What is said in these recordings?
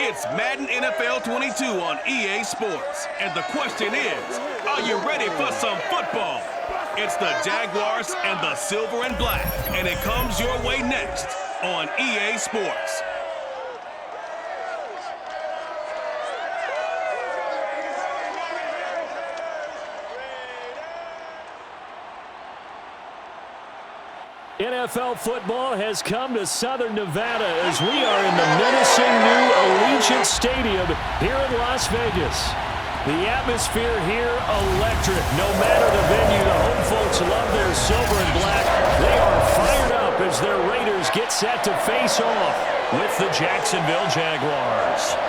It's Madden NFL 22 on EA Sports. And the question is, are you ready for some football? It's the Jaguars and the Silver and Black. And it comes your way next on EA Sports. NFL football has come to Southern Nevada as we are in the menacing new Allegiant Stadium here in Las Vegas. The atmosphere here electric. No matter the venue, the home folks love their silver and black. They are fired up as their Raiders get set to face off with the Jacksonville Jaguars.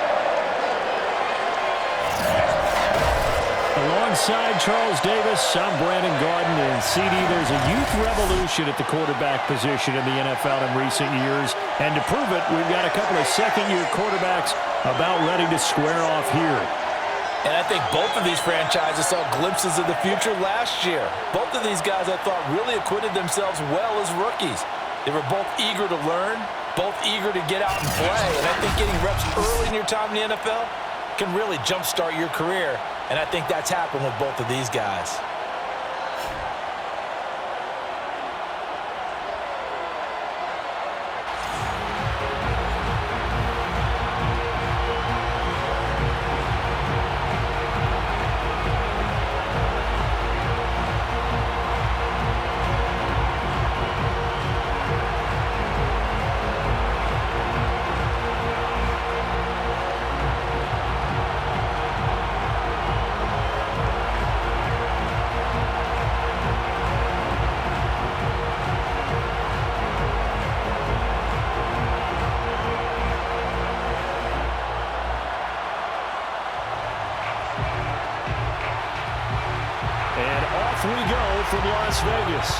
Alongside Charles Davis, I'm Brandon Gaudin, and CD, there's a youth revolution at the quarterback position in the NFL in recent years, and to prove it, we've got a couple of second-year quarterbacks about ready to square off here. And I think both of these franchises saw glimpses of the future last year. Both of these guys, I thought, really acquitted themselves well as rookies. They were both eager to learn, both eager to get out and play, and I think getting reps early in your time in the NFL can really jumpstart your career. And I think that's happened with both of these guys. We go from Las Vegas.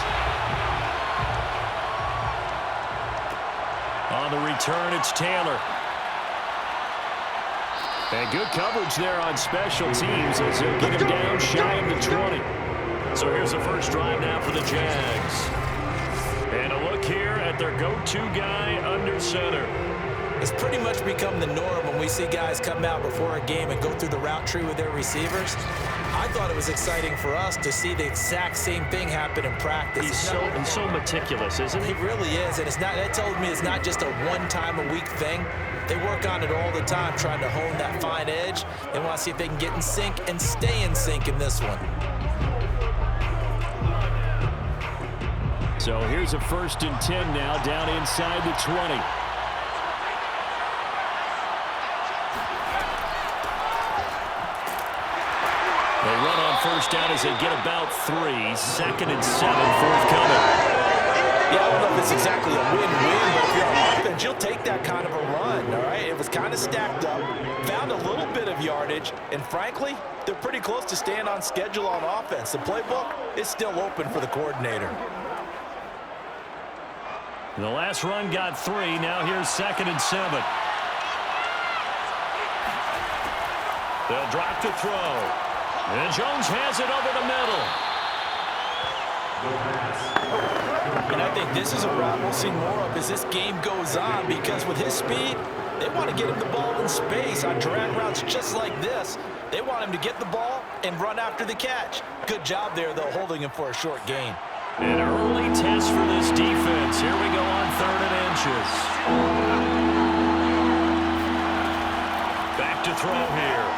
On the return, it's Taylor. And good coverage there on special teams as they'll get him down shy of the 20. So here's the first drive now for the Jags. And a look here at their go-to guy under center. It's pretty much become the norm when we see guys come out before a game and go through the route tree with their receivers. I thought it was exciting for us to see the exact same thing happen in practice. He's so meticulous, isn't he? He really is, and that tells me it's not just a one-time-a-week thing. They work on it all the time, trying to hone that fine edge. They want to see if they can get in sync and stay in sync in this one. So here's a 1st and 10 now, down inside the 20. They run on first down as they get about 3. 2nd and 7, forthcoming. Yeah, I don't know if it's exactly a win-win, but if you're on offense, you'll take that kind of a run, all right? It was kind of stacked up, found a little bit of yardage, and frankly, they're pretty close to staying on schedule on offense. The playbook is still open for the coordinator. The last run got 3. Now here's 2nd and 7. They'll drop to throw. And Jones has it over the middle. And I think this is a route we'll see more of as this game goes on, because with his speed, they want to get him the ball in space on drag routes just like this. They want him to get the ball and run after the catch. Good job there, though, holding him for a short gain. An early test for this defense. Here we go on 3rd and inches. Back to throw here.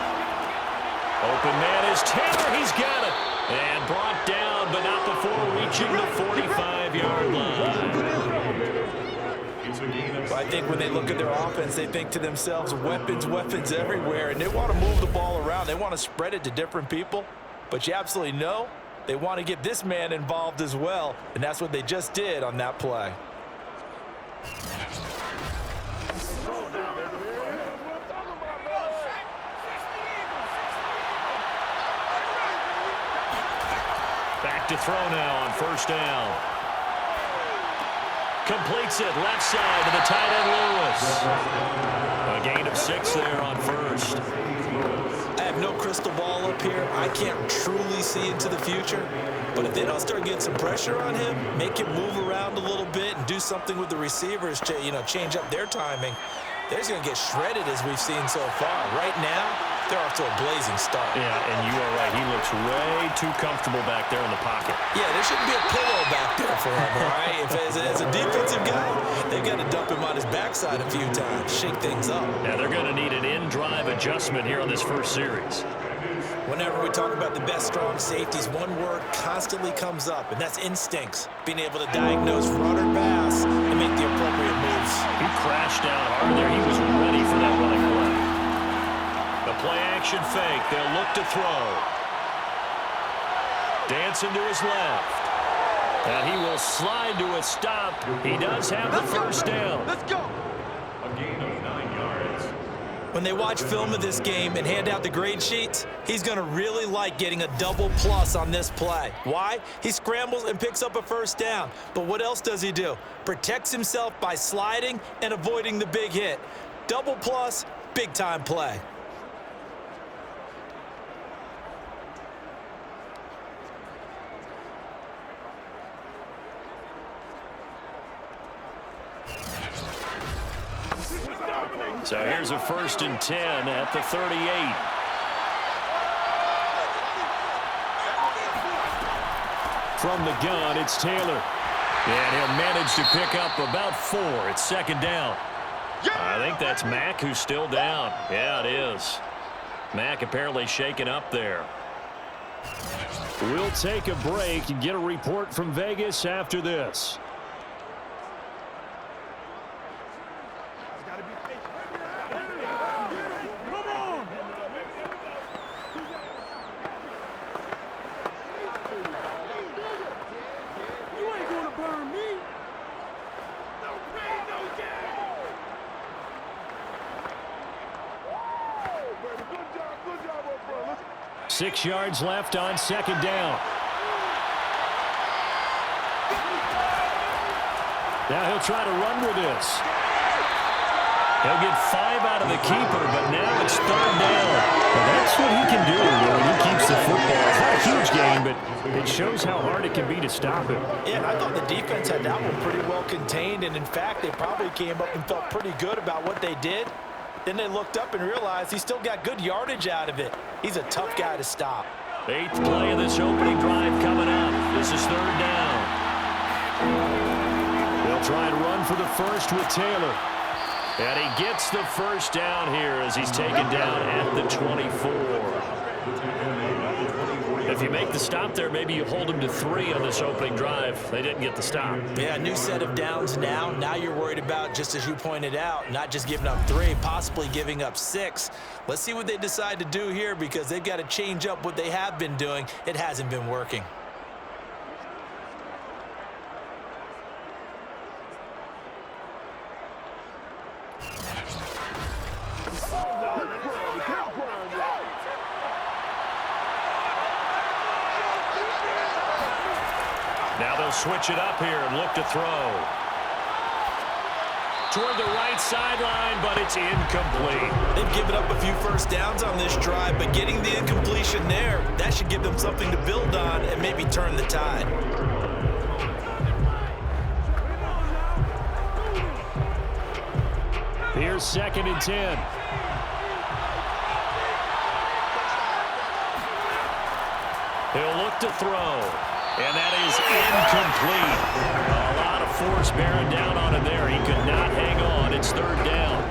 Open man is Taylor. He's got it. And brought down, but not before reaching the 45-yard line. Well, I think when they look at their offense, they think to themselves, weapons, weapons everywhere, and they want to move the ball around. They want to spread it to different people, but you absolutely know they want to get this man involved as well, and that's what they just did on that play. Back to throw now on 1st down. Completes it left side to the tight end Lewis. A gain of 6 there on 1st. I have no crystal ball up here. I can't truly see into the future. But if they don't start getting some pressure on him, make him move around a little bit and do something with the receivers to, change up their timing, they're just going to get shredded as we've seen so far. Right now, they're off to a blazing start. Yeah, and you are right. He looks way too comfortable back there in the pocket. Yeah, there shouldn't be a pillow back there for him, all right? If as a defensive guy, they've got to dump him on his backside a few times, shake things up. Yeah, they're going to need an in-drive adjustment here on this first series. Whenever we talk about the best strong safeties, one word constantly comes up, and that's instincts. Being able to diagnose run or pass and make the appropriate moves. He crashed down hard there. He was ready for that running play. The play-action fake. They'll look to throw. Dancing to his left. And he will slide to a stop. He does have the first down. Let's go. A gain of 9 yards. When they watch film of this game and hand out the grade sheets, he's going to really like getting a double plus on this play. Why? He scrambles and picks up a first down. But what else does he do? Protects himself by sliding and avoiding the big hit. Double plus, big-time play. So here's a 1st and 10 at the 38. From the gun, it's Taylor. And he'll manage to pick up about 4. It's 2nd down. I think that's Mack who's still down. Yeah, it is. Mack apparently shaken up there. We'll take a break and get a report from Vegas after this. Burn me. 6 yards left on 2nd down. Now he'll try to run with this. He'll get 5 out of the keeper, but now it's 3rd down. Well, that's what he can do when he keeps the football. It's not a huge game, but it shows how hard it can be to stop him. Yeah, I thought the defense had that one pretty well contained, and in fact, they probably came up and felt pretty good about what they did. Then they looked up and realized he still got good yardage out of it. He's a tough guy to stop. 8th play of this opening drive coming up. This is 3rd down. They'll try and run for the first with Taylor. And he gets the first down here as he's taken down at the 24. If you make the stop there, maybe you hold him to 3 on this opening drive. They didn't get the stop. Yeah, new set of downs now. Now you're worried about, just as you pointed out, not just giving up 3, possibly giving up 6. Let's see what they decide to do here because they've got to change up what they have been doing. It hasn't been working. Now they'll switch it up here and look to throw. Toward the right sideline, but it's incomplete. They've given up a few first downs on this drive, but getting the incompletion there, that should give them something to build on and maybe turn the tide. Here's 2nd and 10. He'll look to throw. And that is incomplete. A lot of force bearing down on him there. He could not hang on. It's 3rd down.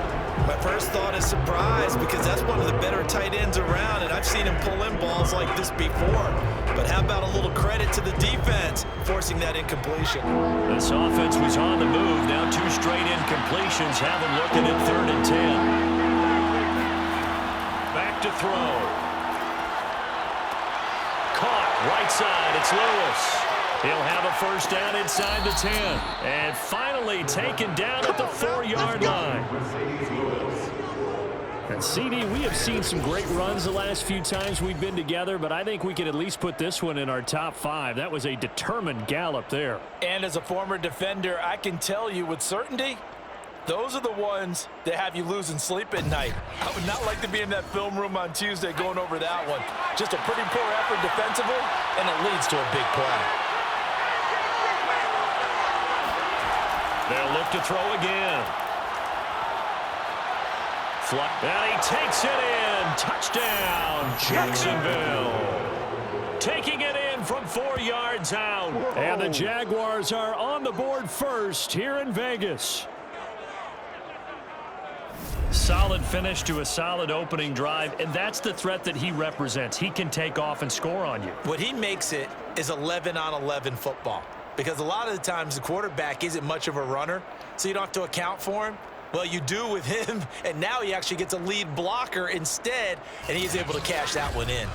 My first thought is surprise because that's one of the better tight ends around, and I've seen him pull in balls like this before. But how about a little credit to the defense forcing that incompletion? This offense was on the move. Now 2 straight incompletions have him looking at 3rd and 10. Back to throw. Right side, it's Lewis. He'll have a first down inside the 10. And finally taken down at the 4-yard line. And CD, we have seen some great runs the last few times we've been together, but I think we can at least put this one in our top 5. That was a determined gallop there. And as a former defender, I can tell you with certainty, those are the ones that have you losing sleep at night. I would not like to be in that film room on Tuesday going over that one. Just a pretty poor effort defensively, and it leads to a big play. They'll look to throw again. And he takes it in. Touchdown, Jacksonville. Taking it in from 4 yards out. And the Jaguars are on the board first here in Vegas. Solid finish to a solid opening drive, and that's the threat that he represents. He can take off and score on you. What he makes it is 11-on-11 football, because a lot of the times the quarterback isn't much of a runner, so you don't have to account for him. Well, you do with him, and now he actually gets a lead blocker instead, and he's able to cash that one in.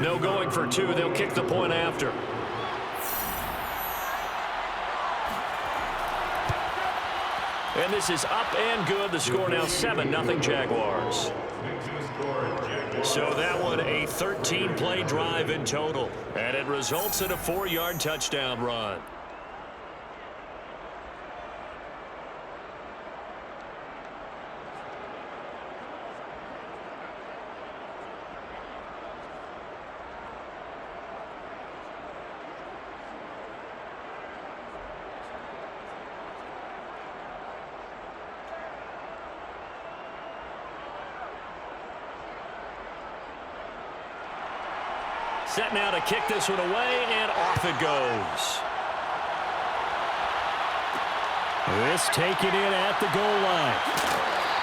No going for two. They'll kick the point after. And this is up and good. The score now 7-0 Jaguars. So that one a 13-play drive in total. And it results in a 4-yard touchdown run. Set now to kick this one away, and off it goes. This taken in at the goal line.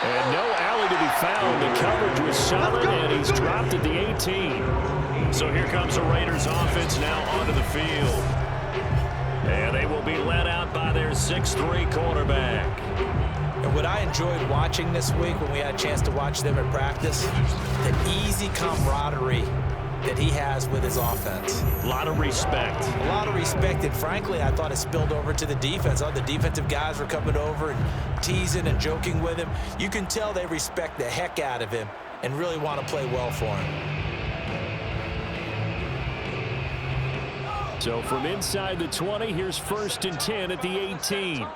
And no alley to be found. The coverage was solid, and he's dropped at the 18. So here comes the Raiders offense now onto the field. And they will be led out by their 6'3" quarterback. And what I enjoyed watching this week when we had a chance to watch them at practice, the easy camaraderie that he has with his offense. A lot of respect. A lot of respect, and frankly, I thought it spilled over to the defense. All the defensive guys were coming over and teasing and joking with him. You can tell they respect the heck out of him and really want to play well for him. So from inside the 20, here's 1st and 10 at the 18.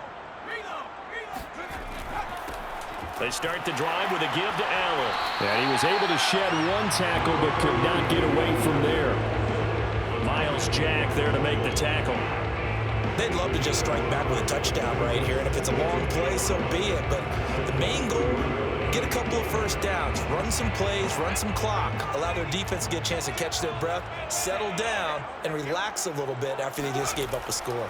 They start the drive with a give to Allen. And he was able to shed one tackle but could not get away from there. Myles Jack there to make the tackle. They'd love to just strike back with a touchdown right here, and if it's a long play, so be it. But the main goal, get a couple of first downs, run some plays, run some clock, allow their defense to get a chance to catch their breath, settle down, and relax a little bit after they just gave up a score.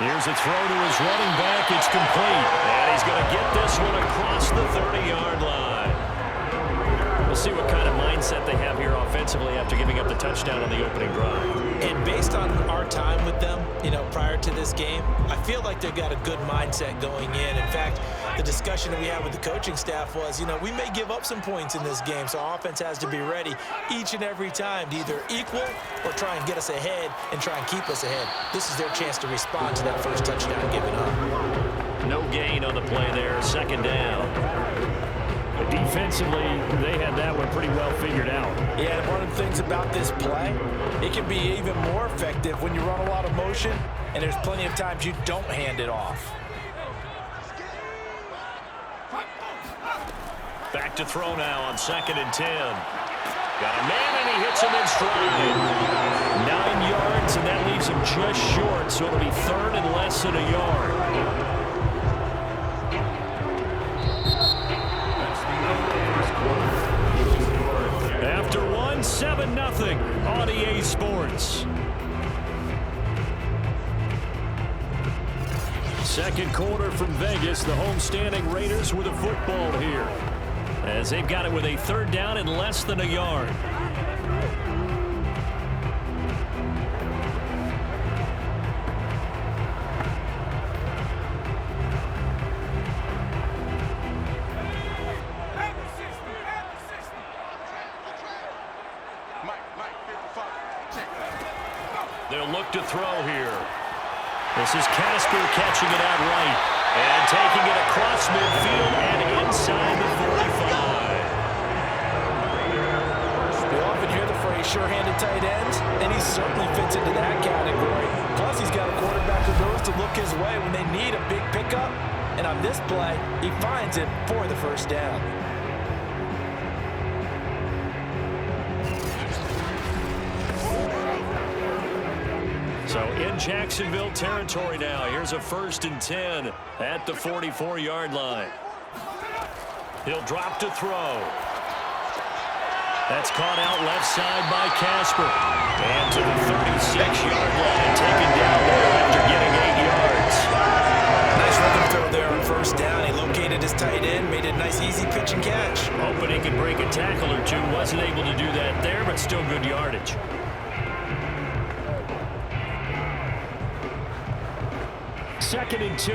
Here's a throw to his running back. It's complete. And he's going to get this one across the 30-yard line. We'll see what kind of mindset they have here offensively after giving up the touchdown on the opening drive. And based on our time with them, prior to this game, I feel like they've got a good mindset going in. In fact, the discussion that we had with the coaching staff was, we may give up some points in this game, so our offense has to be ready each and every time to either equal or try and get us ahead and try and keep us ahead. This is their chance to respond to that first touchdown given up. No gain on the play there, 2nd down. But defensively, they had that one pretty well figured out. Yeah, and one of the things about this play, it can be even more effective when you run a lot of motion, and there's plenty of times you don't hand it off. Back to throw now on 2nd and 10. Got a man, and he hits him in stride. 9 yards, and that leaves him just short, so it'll be 3rd and less than a yard. After 7-0 on EA Sports. Second quarter from Vegas. The homestanding Raiders with a football here, as they've got it with a 3rd down and less than a yard. They'll look to throw here. This is Casper catching it out right and taking it across midfield and inside the 45. We often hear the phrase sure-handed tight ends, and he certainly fits into that category. Plus, he's got a quarterback who knows to look his way when they need a big pickup. And on this play, he finds it for the 1st down. So in Jacksonville territory now. Here's a 1st and 10 at the 44-yard line. He'll drop to throw. That's caught out left side by Casper. And to the 36-yard line, taken down there after getting 8 yards. Nice rhythm throw there on 1st down. He located his tight end, made a nice easy pitch and catch. Hoping he could break a tackle or two. Wasn't able to do that there, but still good yardage. Second and 2.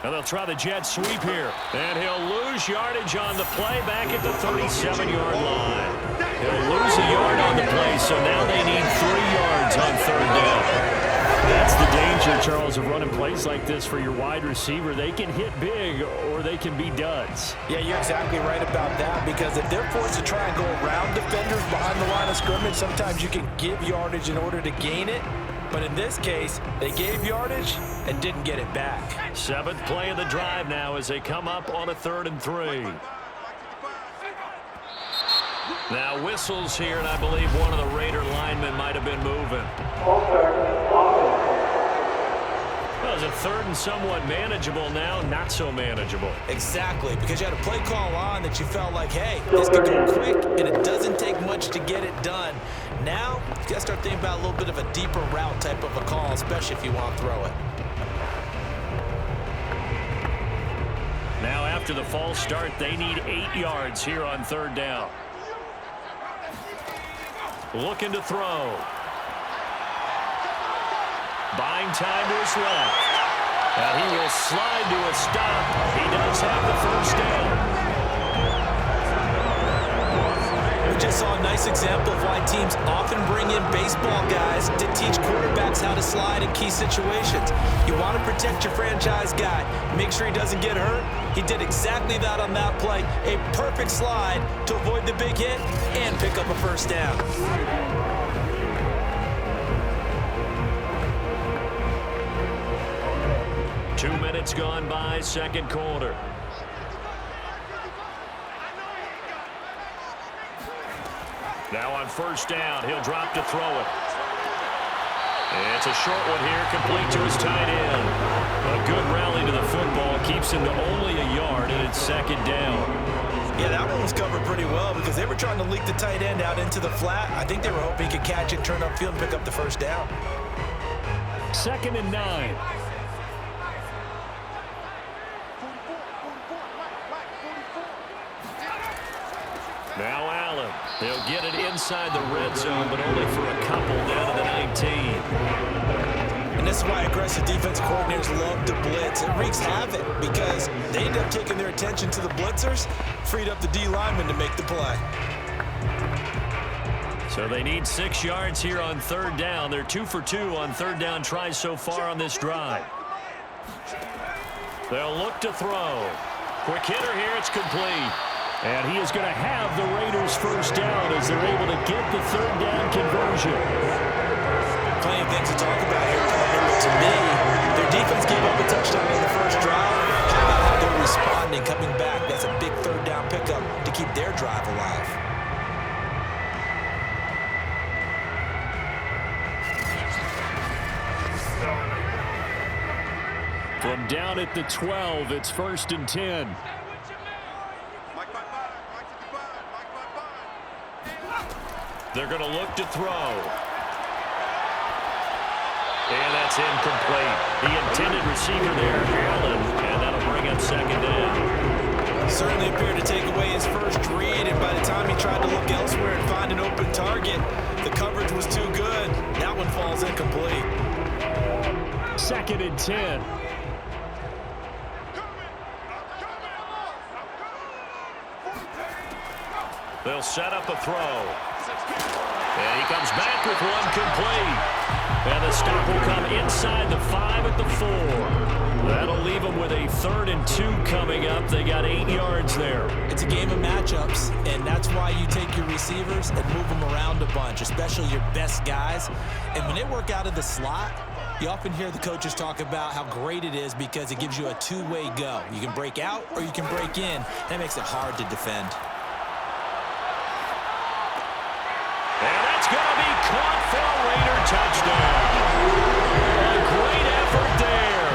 And they'll try the jet sweep here. And he'll lose yardage on the play back at the 37-yard line. He'll lose a yard on the play, so now they need 3 yards on 3rd down. That's the danger, Charles, of running plays like this for your wide receiver. They can hit big or they can be duds. Yeah, you're exactly right about that, because if they're forced to try and go around defenders behind the line of scrimmage, sometimes you can give yardage in order to gain it. But in this case, they gave yardage and didn't get it back. 7th play of the drive now as they come up on a 3rd and 3. Now whistles here, and I believe one of the Raider linemen might have been moving. Well, it's a 3rd and somewhat manageable now, not so manageable. Exactly, because you had a play call on that you felt like, hey, this could go quick, and it doesn't take much to get it done. Now, you got to start thinking about a little bit of a deeper route type of a call, especially if you want to throw it. Now after the false start, they need 8 yards here on 3rd down. Looking to throw. Buying time to his left. And he will slide to a stop. He does have the 1st down. We just saw a nice example of why teams often bring in baseball guys to teach quarterbacks how to slide in key situations. You want to protect your franchise guy. Make sure he doesn't get hurt. He did exactly that on that play. A perfect slide to avoid the big hit and pick up a 1st down. Two minutes gone by, 2nd quarter. Now on 1st down, he'll drop to throw it. It's a short one here, complete to his tight end. A good rally to the football, keeps him to only a yard, and it's 2nd down. Yeah, that one was covered pretty well because they were trying to leak the tight end out into the flat. I think they were hoping he could catch it, turn upfield, and pick up the 1st down. 2nd and 9. Now Allen. He'll get it inside the red zone, but only for a couple down to the 19. And this is why aggressive defense coordinators love to blitz. It wreaks havoc because they end up taking their attention to the blitzers, freed up the D lineman to make the play. So they need 6 yards here on 3rd down. They're 2 for 2 on 3rd down tries so far on this drive. They'll look to throw. Quick hitter here, it's complete. And he is going to have the Raiders' 1st down as they're able to get the 3rd down conversion. Plenty of things to talk about here, partner, but to me, their defense gave up a touchdown on the 1st drive. How about how they're responding, coming back? That's a big 3rd down pickup to keep their drive alive. From down at the 12, it's 1st and 10. They're going to look to throw. And that's incomplete. The intended receiver there, Allen, and that'll bring up 2nd down. Certainly appeared to take away his first read, and by the time he tried to look elsewhere and find an open target, the coverage was too good. That one falls incomplete. 2nd and 10. They'll set up a throw. And he comes back with one complete. And the stop will come inside the 5 at the 4. That'll leave them with a 3rd and 2 coming up. They got 8 yards there. It's a game of matchups, and that's why you take your receivers and move them around a bunch, especially your best guys. And when they work out of the slot, You often hear the coaches talk about how great it is because it gives you a two-way go. You can break out or you can break in. That makes it hard to defend. And that's going to be caught for a Raider touchdown. A great effort there.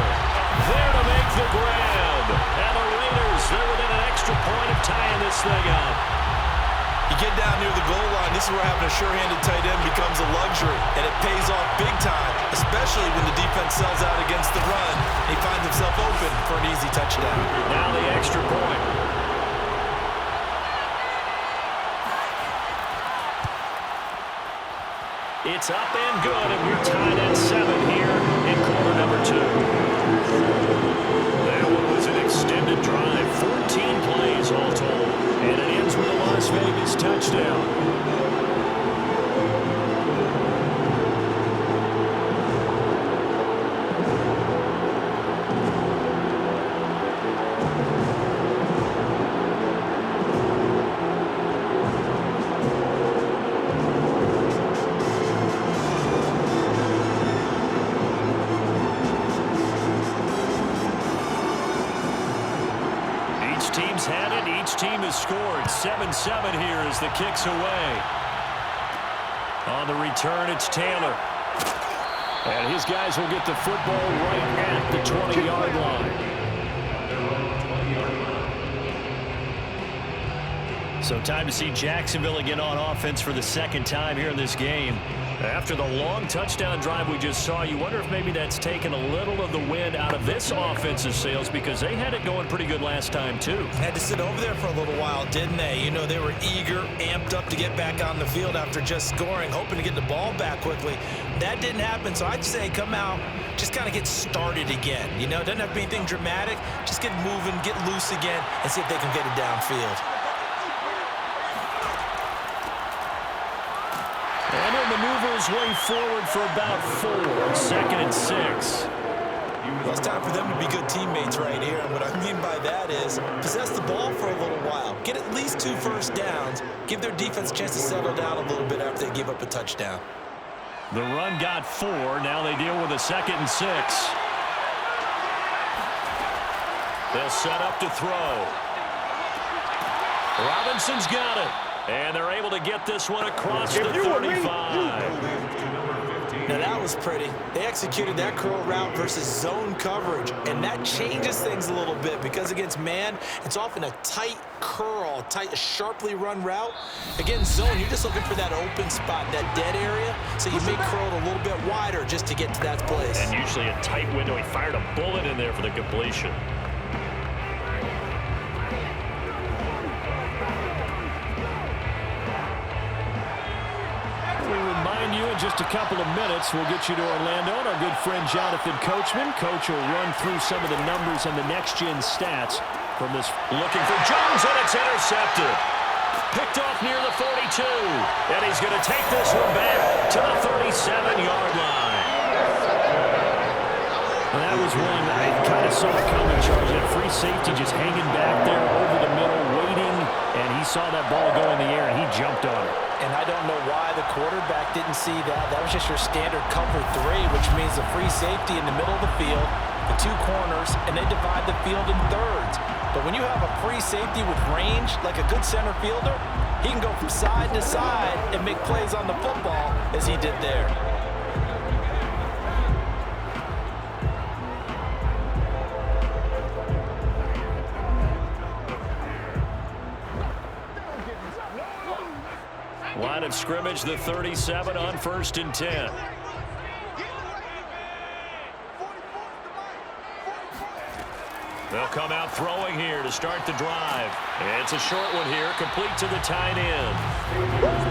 There to make the grab. And the Raiders, they're within an extra point of tying this thing up. You get down near the goal line, this is where having a sure-handed tight end becomes a luxury, and it pays off big time, especially when the defense sells out against the run. He finds himself open for an easy touchdown. Now the extra point. It's up and good, and we're tied at 7 here in quarter number 2. That one was an extended drive, 14 plays all told, and it ends with a Las Vegas touchdown. Team's had it. Each team has scored. 7-7 here as the kick's away. On the return, it's Taylor. And his guys will get the football right at the 20-yard line. So time to see Jacksonville again on offense for the second time here in this game. After the long touchdown drive we just saw, you wonder if maybe that's taken a little of the wind out of this offensive sails because they had it going pretty good last time, too. Had to sit over there for a little while, didn't they? You know, they were eager, amped up to get back on the field after just scoring, hoping to get the ball back quickly. That didn't happen, so I'd say come out, just kind of get started again. You know, it doesn't have to be anything dramatic. Just get moving, get loose again, and see if they can get it downfield. And he'll maneuver his way forward for about 4. 2nd and 6. Well, it's time for them to be good teammates right here. And what I mean by that is possess the ball for a little while. Get at least 2 first downs. Give their defense a chance to settle down a little bit after they give up a touchdown. The run got 4. Now they deal with a 2nd and 6. They'll set up to throw. Robinson's got it. And they're able to get this one across the 35. Now that was pretty. They executed that curl route versus zone coverage, and that changes things a little bit because against man, it's often a tight curl, tight, sharply run route. Against zone, you're just looking for that open spot, that dead area, so you make curl a little bit wider just to get to that place. And usually a tight window. He fired a bullet in there for the completion. You in just a couple of minutes. We'll get you to Orlando and our good friend Jonathan Coachman. Coach will run through some of the numbers and the next-gen stats from this. Looking for Jones, and it's intercepted. Picked off near the 42. And he's going to take this one back to the 37-yard line. And that was one I kind of saw coming, Charles. That free safety just hanging back there over the middle, waiting. And he saw that ball go in the air, and he jumped on it. And I don't know why the quarterback didn't see that. That was just your standard cover 3, which means the free safety in the middle of the field, the 2 corners, and they divide the field in thirds. But when you have a free safety with range, like a good center fielder, he can go from side to side and make plays on the football as he did there. Line of scrimmage, the 37 on 1st and 10. They'll come out throwing here to start the drive. It's a short one here, complete to the tight end.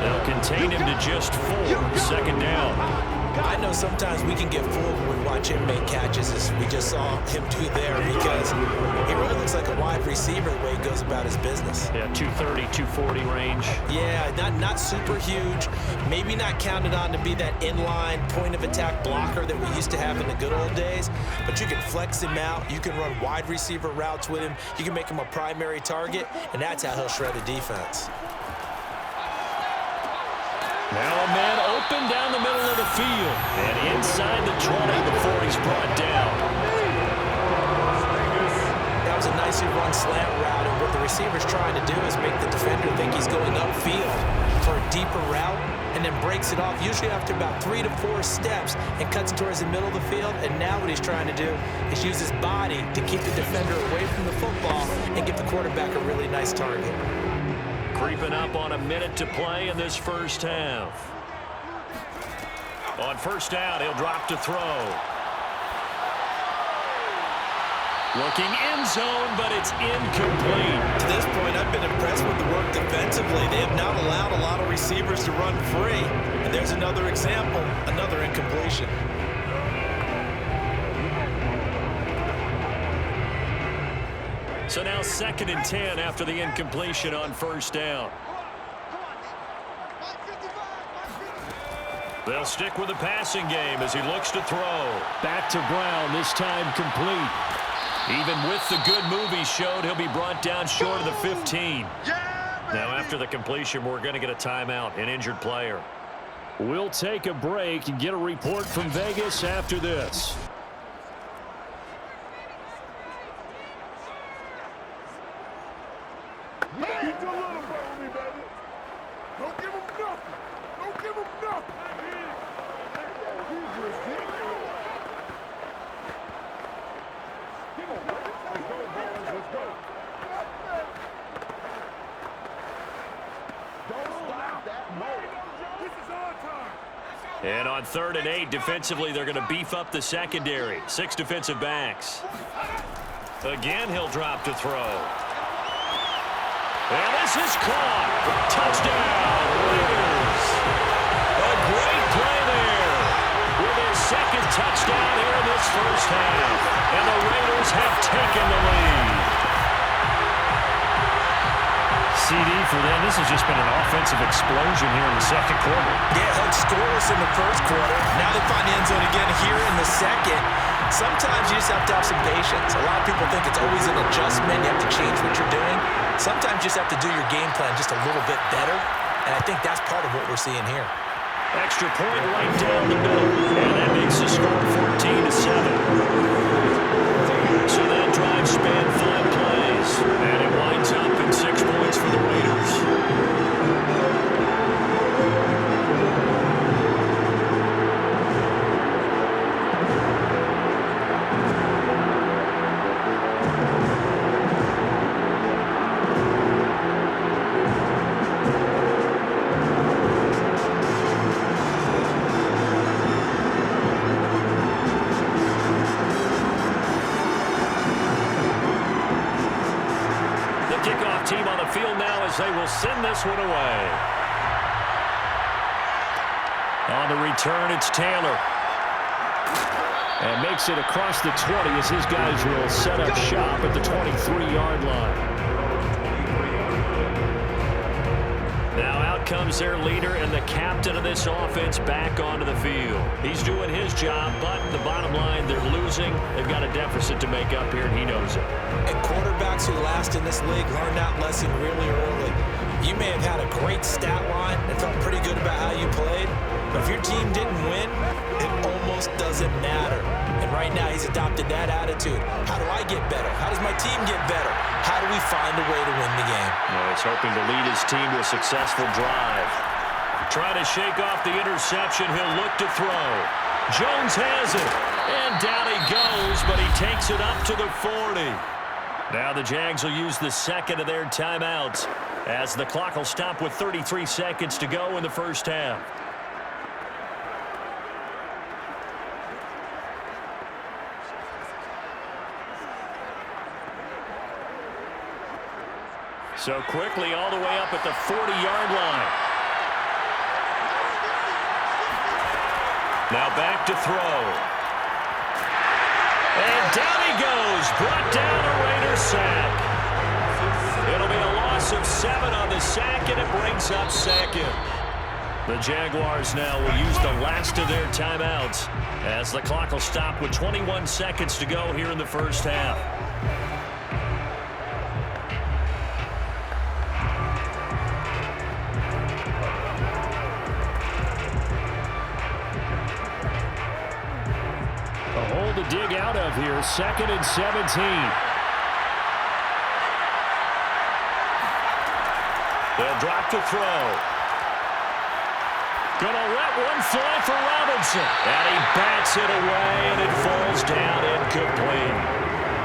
They'll contain him to just 4. 2nd down. I know sometimes we can get fooled when we watch him make catches, as we just saw him do there, because he really looks like a wide receiver the way he goes about his business. Yeah, 230, 240 range. Yeah, not super huge. Maybe not counted on to be that inline point-of-attack blocker that we used to have in the good old days, but you can flex him out. You can run wide receiver routes with him. You can make him a primary target, and that's how he'll shred a defense. Now a man open down the middle of the field. And inside the 20 before he's brought down. That was a nicely run slant route, and what the receiver's trying to do is make the defender think he's going upfield for a deeper route, and then breaks it off, usually after about 3 to 4 steps, and cuts it towards the middle of the field. And now what he's trying to do is use his body to keep the defender away from the football and give the quarterback a really nice target. Creeping up on a minute to play in this first half. On first down, he'll drop to throw. Looking end zone, but it's incomplete. To this point, I've been impressed with the work defensively. They have not allowed a lot of receivers to run free. And there's another example, another incompletion. So now 2nd and 10 after the incompletion on first down. They'll stick with the passing game as he looks to throw. Back to Brown, this time complete. Even with the good move he showed, he'll be brought down short of the 15. Now after the completion, we're going to get a timeout, an injured player. We'll take a break and get a report from Vegas after this. And on 3rd and 8, defensively, they're going to beef up the secondary. 6 defensive backs. Again, he'll drop to throw. And this is caught. Touchdown, Raiders. A great play there with his 2nd touchdown here in this first half. And the Raiders have taken the lead. CD for them. This has just been an offensive explosion here in the 2nd quarter. Yeah, held scoreless in the 1st quarter. Now they find the end zone again here in the 2nd. Sometimes you just have to have some patience. A lot of people think it's always an adjustment. You have to change what you're doing. Sometimes you just have to do your game plan just a little bit better. And I think that's part of what we're seeing here. Extra point right down the middle. And that makes the score 14-7. So that drive spanned 5 plays. And it winds up in 6 points for the Raiders. Team on the field now as they will send this one away. On the return, it's Taylor. And makes it across the 20 as his guys will set up shop at the 23-yard line. Now out comes their leader and the captain of this offense back onto the field. He's doing his job, but the bottom line, they're losing. They've got a deficit to make up here, and he knows it. And quarterbacks who last in this league learn that lesson really early. You may have had a great stat line and felt pretty good about how you played, but if your team didn't win, it almost doesn't matter. And right now, he's adopted that attitude. How do I get better? How does my team get better? How do we find a way to win the game? Well, he's hoping to lead his team to a successful drive. Trying to shake off the interception. He'll look to throw. Jones has it. And down he goes, but he takes it up to the 40. Now the Jags will use the 2nd of their timeouts as the clock will stop with 33 seconds to go in the first half. So quickly all the way up at the 40-yard line. Now back to throw. And down he goes. Brought down a Raider sack. It'll be a loss of 7 on the sack, and it brings up 2nd. The Jaguars now will use the last of their timeouts as the clock will stop with 21 seconds to go here in the first half. here. 2nd and 17. They'll drop to throw. Gonna let one fly for Robinson. And he bats it away, and it falls down incomplete.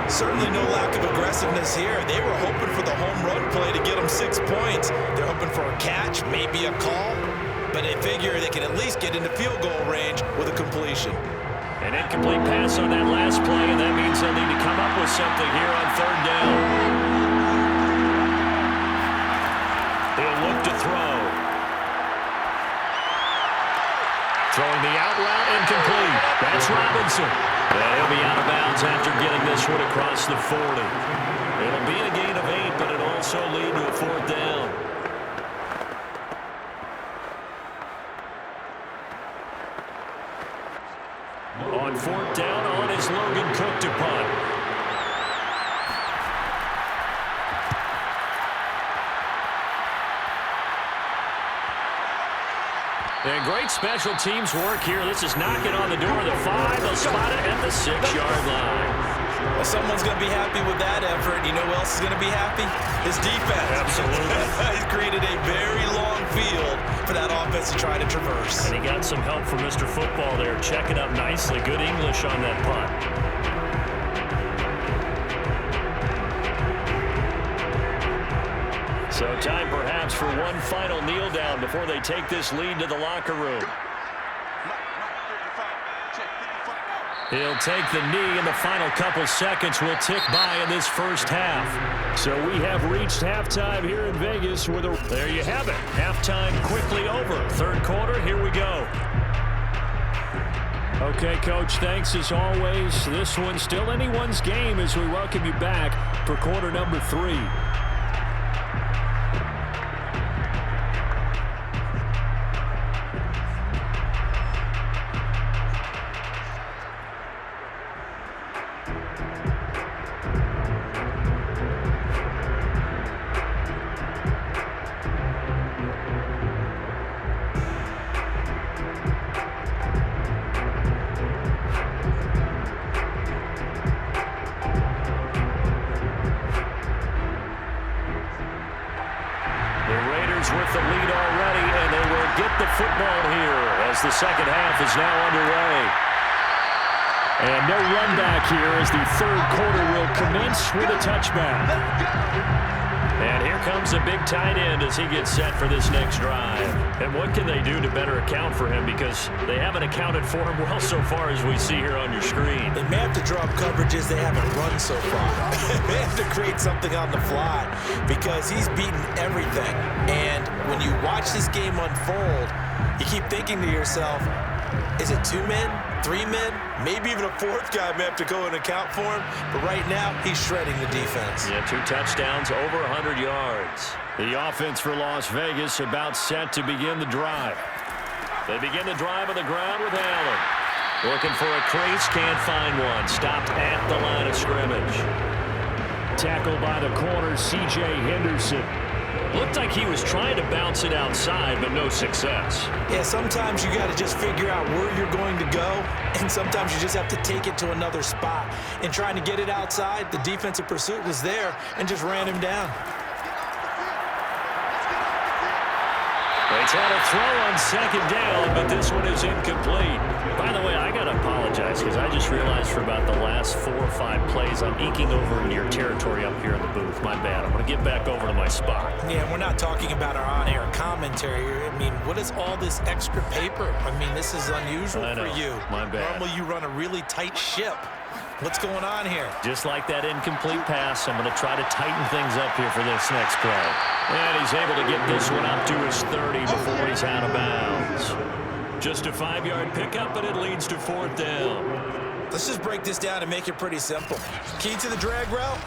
Certainly no lack of aggressiveness here. They were hoping for the home run play to get them 6 points. They're hoping for a catch, maybe a call, but they figure they can at least get into field goal range with a completion. An incomplete pass on that last play, and that means they'll need to come up with something here on 3rd down. He'll look to throw. Throwing the out route, incomplete. That's Robinson. And he'll be out of bounds after getting this one across the 40. It'll be a gain of 8, but it'll also lead to a 4th down. On 4th down, on is Logan Cook to punt. And great special teams work here. This is knocking on the door of the 5. They'll spot it at the 6-yard line. Well, someone's going to be happy with that effort. You know who else is going to be happy? His defense. Absolutely. He's created a very long field for that offense to try to traverse. And he got some help from Mr. Football there, checking up nicely. Good English on that punt. So time perhaps for one final kneel down before they take this lead to the locker room. He'll take the knee, and the final couple seconds will tick by in this first half. So we have reached halftime here in Vegas. There you have it. Halftime quickly over. 3rd quarter, here we go. Okay, Coach, thanks as always. This one's still anyone's game as we welcome you back for quarter number 3. With the lead already, and they will get the football here as the second half is now underway. And no run back here as the 3rd quarter will commence with a touchback. And here comes a big tight end as he gets set for this next drive. And what can they do to better account for him? Because they haven't accounted for him well so far as we see here on your screen. They may have to drop coverages they haven't run so far. They have to create something on the fly because he's beaten everything. And when you watch this game unfold, you keep thinking to yourself, is it 2 men, 3 men, maybe even a 4th guy may have to go and account for him. But right now, he's shredding the defense. Yeah, 2 touchdowns, over 100 yards. The offense for Las Vegas about set to begin the drive. They begin the drive on the ground with Allen. Looking for a crease, can't find one. Stopped at the line of scrimmage. Tackled by the corner, C.J. Henderson. Looked like he was trying to bounce it outside, but no success. Yeah, sometimes you got to just figure out where you're going to go, and sometimes you just have to take it to another spot. And trying to get it outside, the defensive pursuit was there and just ran him down. They try to throw on 2nd down, but this one is incomplete. By the way, I got to apologize because I just realized for about the last 4 or 5 plays, I'm eking over into your territory up here in the booth. My bad. I'm going to get back over to my spot. Yeah, we're not talking about our on-air commentary. I mean, what is all this extra paper? I mean, this is unusual for you. My bad. Normally, you run a really tight ship. What's going on here? Just like that incomplete pass, I'm going to try to tighten things up here for this next play. And he's able to get this one up to his 30 before he's out of bounds. Just a 5-yard pickup, but it leads to 4th down. Let's just break this down and make it pretty simple. Key to the drag route,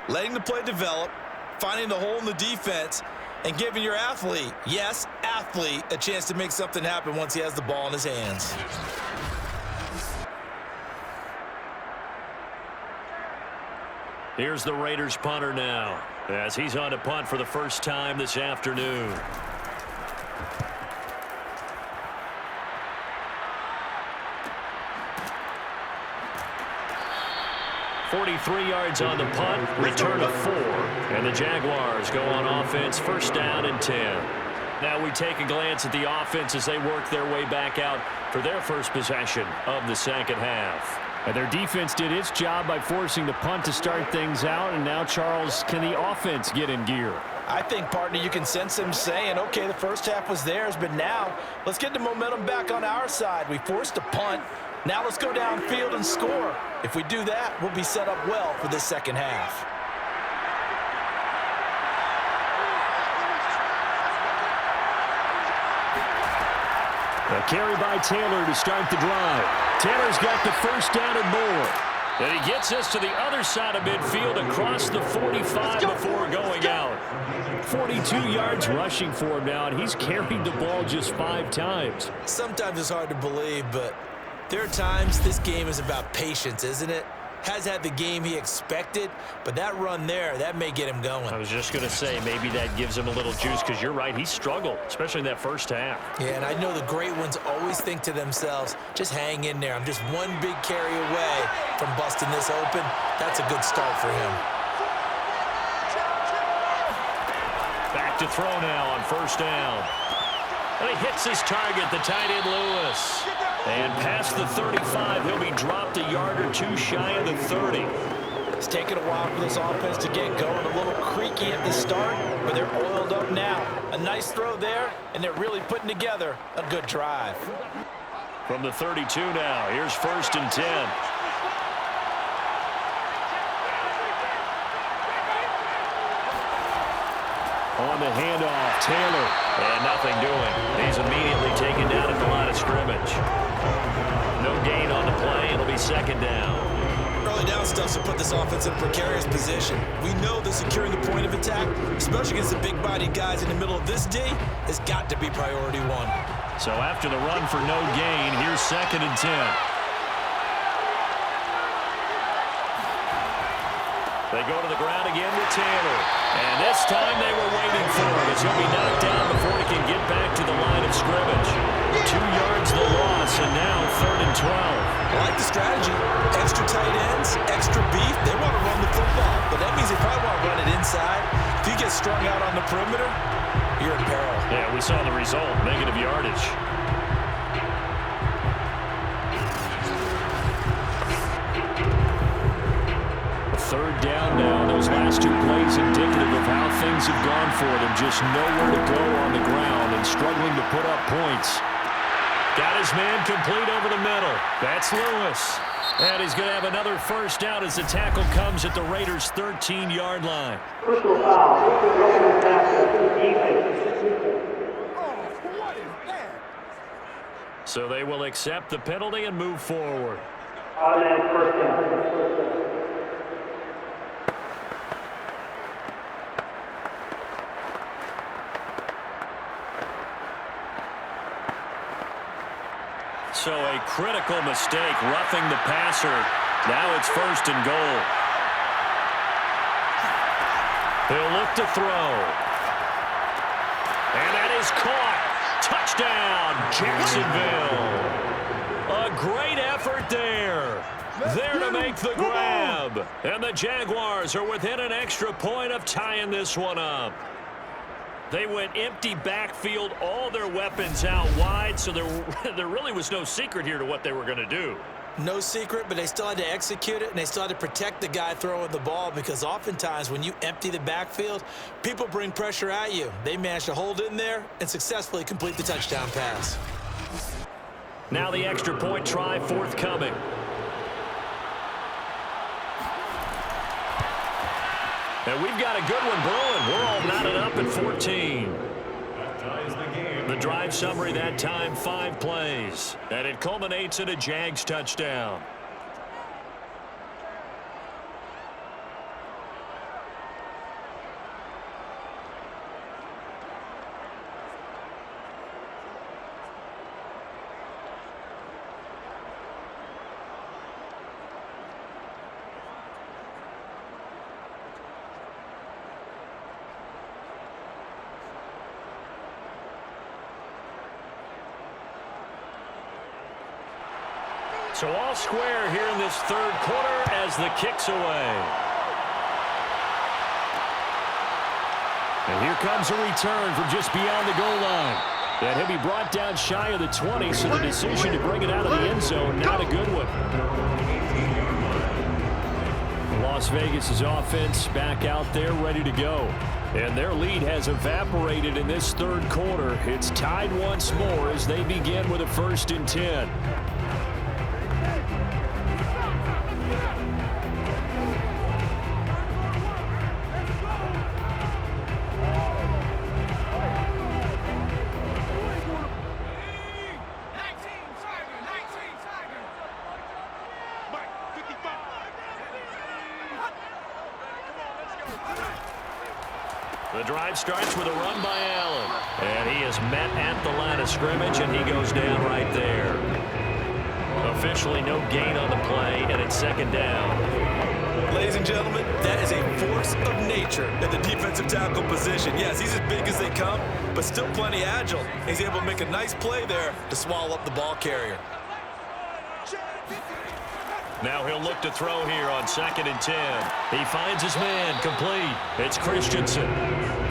letting the play develop, finding the hole in the defense, and giving your athlete, yes, athlete, a chance to make something happen once he has the ball in his hands. Here's the Raiders punter now, as he's on to punt for the first time this afternoon. 43 yards on the punt, return of 4. And the Jaguars go on offense, first down and 10. Now we take a glance at the offense as they work their way back out for their first possession of the second half. And their defense did its job by forcing the punt to start things out. And now, Charles, can the offense get in gear? I think, partner, you can sense them saying, okay, the first half was theirs, but now let's get the momentum back on our side. We forced a punt. Now let's go downfield and score. If we do that, we'll be set up well for this second half. A carry by Taylor to start the drive. Taylor's got the first down and more. And he gets us to the other side of midfield across the 45 before going out. 42 yards rushing for him now, and he's carried the ball just 5 times. Sometimes it's hard to believe, but there are times this game is about patience, isn't it? Has had the game he expected, but that run there, that may get him going. I was just going to say, maybe that gives him a little juice, because you're right, he struggled, especially in that first half. Yeah, and I know the great ones always think to themselves, just hang in there. I'm just one big carry away from busting this open. That's a good start for him. Back to throw now on first down. And he hits his target, the tight end Lewis. And past the 35, he'll be dropped a yard or 2 shy of the 30. It's taken a while for this offense to get going. A little creaky at the start, but they're oiled up now. A nice throw there, and they're really putting together a good drive. From the 32 now, here's first and 10. On the handoff, Taylor. And nothing doing. He's immediately taken down at the line of scrimmage. No gain on the play. It'll be second down. Early down stuff to put this offense in a precarious position. We know that securing the point of attack, especially against the big-bodied guys in the middle of this D, has got to be priority 1. So after the run for no gain, here's second and 10. They go to the ground again with Taylor. And this time they were waiting for him as he'll be knocked down before he can get back to the line of scrimmage. 2 yards the loss, and now third and 12. I like the strategy. Extra tight ends, extra beef. They want to run the football, but that means they probably want to run it inside. If you get strung out on the perimeter, you're in peril. Yeah, we saw the result, negative yardage. Third down now. Those last 2 plays indicative of how things have gone for them. Just nowhere to go on the ground and struggling to put up points. Got his man complete over the middle. That's Lewis. And he's going to have another first down as the tackle comes at the Raiders' 13-yard line. Personal foul. So they will accept the penalty and move forward. Automatic first down. So a critical mistake, roughing the passer. Now it's first and goal. He'll look to throw. And that is caught. Touchdown, Jacksonville. A great effort there. There to make the grab. And the Jaguars are within an extra point of tying this one up. They went empty backfield, all their weapons out wide, so there really was no secret here to what they were going to do. No secret, but they still had to execute it, and they still had to protect the guy throwing the ball, because oftentimes when you empty the backfield, people bring pressure at you. They managed to hold in there and successfully complete the touchdown pass. Now the extra point try forthcoming. And we've got a good one brewing. We're all knotted up at 14. The drive summary that time, 5 plays. And it culminates in a Jags touchdown. So all square here in this third quarter as the kick's away. And here comes a return from just beyond the goal line. And he'll be brought down shy of the 20, so the decision to bring it out of the end zone, not a good one. Las Vegas' offense back out there ready to go. And their lead has evaporated in this third quarter. It's tied once more as they begin with a 1st and 10. The drive starts with a run by Allen. And he is met at the line of scrimmage, and he goes down right there. Officially no gain on the play, and it's 2nd down. Ladies and gentlemen, that is a force of nature at the defensive tackle position. Yes, he's as big as they come, but still plenty agile. He's able to make a nice play there to swallow up the ball carrier. Now he'll look to throw here on 2nd and 10. He finds his man, complete. It's Christensen.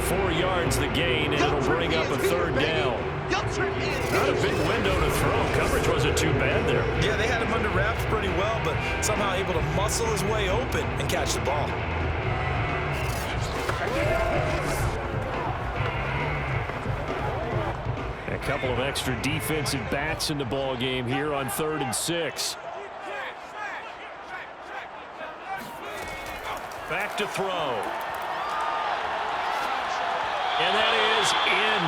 4 yards the gain, and it'll bring up a 3rd down. Not a big window to throw. Coverage wasn't too bad there. Yeah, they had him under wraps pretty well, but somehow able to muscle his way open and catch the ball. A couple of extra defensive backs in the ball game here on 3rd and 6. Back to throw. And that is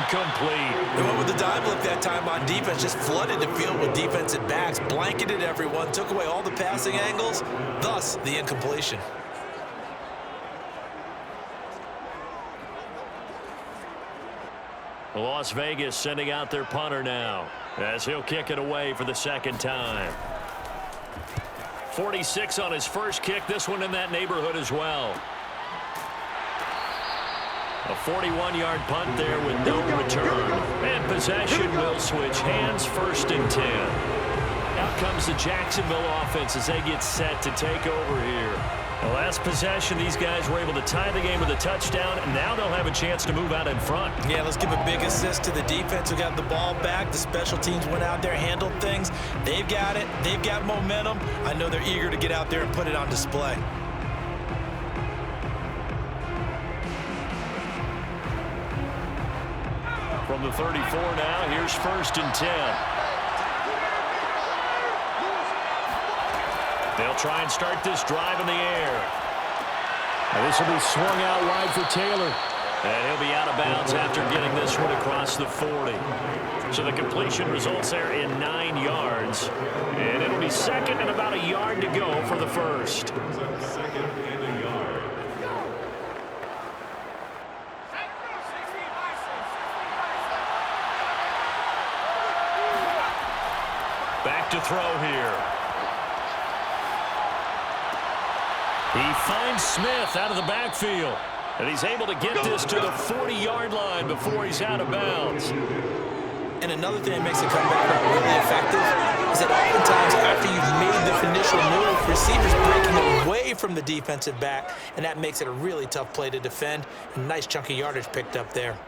incomplete. They went with the dime look that time on defense, just flooded the field with defensive backs, blanketed everyone, took away all the passing angles, thus the incompletion. Las Vegas sending out their punter now as he'll kick it away for the 2nd time. 46 on his first kick, this one in that neighborhood as well. A 41-yard punt there with no return. And possession will switch hands, 1st and 10. Out comes the Jacksonville offense as they get set to take over here. The last possession, these guys were able to tie the game with a touchdown, and now they'll have a chance to move out in front. Yeah, let's give a big assist to the defense who got the ball back. The special teams went out there, handled things. They've got it. They've got momentum. I know they're eager to get out there and put it on display. From the 34 now, here's 1st and 10. They'll try and start this drive in the air. And this will be swung out wide for Taylor. And he'll be out of bounds after getting this one across the 40. So the completion results there in 9 yards. And it'll be 2nd and about a yard to go for the 1st. Back to throw here. He finds Smith out of the backfield. And he's able to get this to the 40-yard line before he's out of bounds. And another thing that makes it come back really effective is that oftentimes after you've made the initial move, receivers breaking away from the defensive back, and that makes it a really tough play to defend. A nice chunk of yardage picked up there.